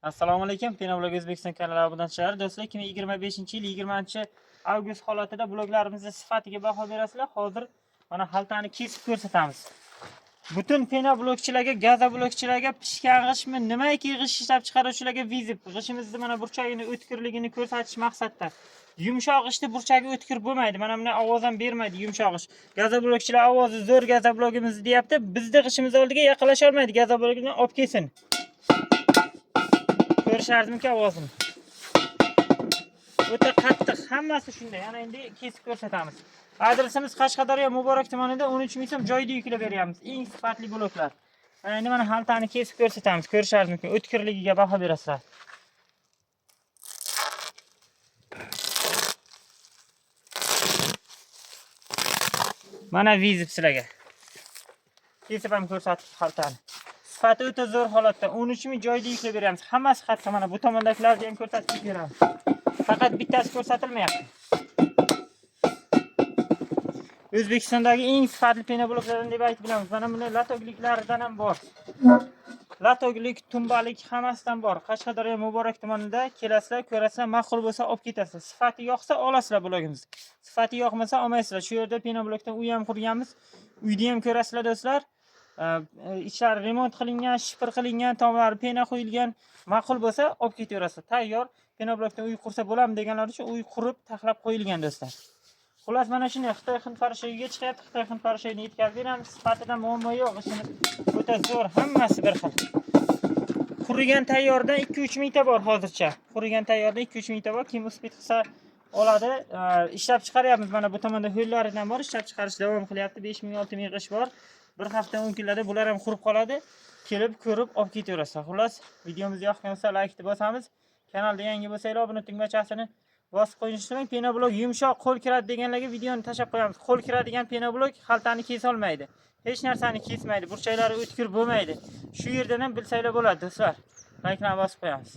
Assalomu alaykum. Penoblog O'zbekiston kanali obunachilar chiqar. Do'stlar, 2025-yil 20-avgust holatida bloglarimizning sifatiga baho berasizlar. Hozir mana xaltani kesib ko'rsatamiz. Butun penoblogchilarga, gazoblogchilarga pishgan g'ishmi, nimaiki g'ish ishlab chiqaruvchilarga vizib, g'ishimizni mana burchagini o'tkirligini ko'rsatish maqsadda. Yumshoq g'ishni burchagi o'tkir bo'lmaydi. Mana bunday ovoz ham bermaydi yumshoq g'ish. Gazoblogchilar ovozi zo'r gazoblogimiz deyapti. Bizda g'ishimiz oldiga yaqinlasha olmaydi. Gazoblogini olib kelsin. Ko'rishdingizmi ovozini? O'ta qattiq, hammasi shunday. Yana endi kesib ko'rsatamiz. Adresimiz Qashqadaryo Muborak tumanida 13 ming so'm joyda yuklab beryapmiz. Eng sifatli bloklar. Endi mana xaltani kesib ko'rsatamiz. Ko'rishingiz mumkin. O'tkirligiga baho berasizlar. Mana vizib sizlarga. Kesib ham ko'rsatdik xaltani. Sifati o'ta zo'r holatda. 13 ming joyda yuklab beryapmiz. Hammasi qattiq. Mana bu tomondagilarni ham ko'rsatib beramiz. Faqat bittasi ko'rsatilmayapti. O'zbekistondagi eng sifatli penobloklardan deb aytib bilamiz. Mana bunday latogliklardan ham bor. Latoglik, tumbalik hammasidan bor. Qashqadaryo Muborak tumanida kelasizlar, ko'rasizlar, ma'qul bo'lsa olib ketasizlar. Sifati yoqsa olasizlar blogimizni. Sifati yoqmasa olmaysizlar. Shu yerda penoblokdan uy ham qurganmiz. Uyda ham ko'rasizlar do'stlar. Ichlari remont qilingan, shifr qilingan, tomlari pena qo'yilgan. Ma'qul bo'lsa olib ketaverasizlar. Tayyor penoblokdan uy qursa bo'ladimi deganlar uchun uy qurib, taxlab qo'yilgan do'stlar. Xullas mana shunday Xitoy hind parashyugiga chiqyapti. Xitoy hind parashyugini yetkazib beramiz. Sifatida muammo yo'q. Ishimiz o'ta zo'r, hammasi bir xil. Qurigan tayyordan 2-3 mingta bor hozircha. Qurigan tayyordan 2-3 mingta bor. Kim uspet qilsa oladi. Ishlab chiqaryapmiz. Mana bu tomonda ho'llaridan bor, ishlab chiqarish davom qilyapti. 5 ming 6 ming g'ish bor. Bir hafta 10 kunlarda bular ham qurib qoladi. Kelib ko'rib olib ketaverasizlar. Xullas, videomiz yoqgan bo'lsa like bosamiz. Kanalda yangi bo'lsanglar obuna tugmachasini bosib qo'yishni unutmang. Penoblok yumshoq qo'l kiradi deganlarga videoni tashlab qo'yamiz. Qo'l kiradigan penoblok xaltani kesa olmaydi. Hech narsani kesmaydi. Burchaklari o'tkir bo'lmaydi. Shu yerdan ham bilsanglar bo'ladi do'stlar. Like ni bosib qo'yamiz.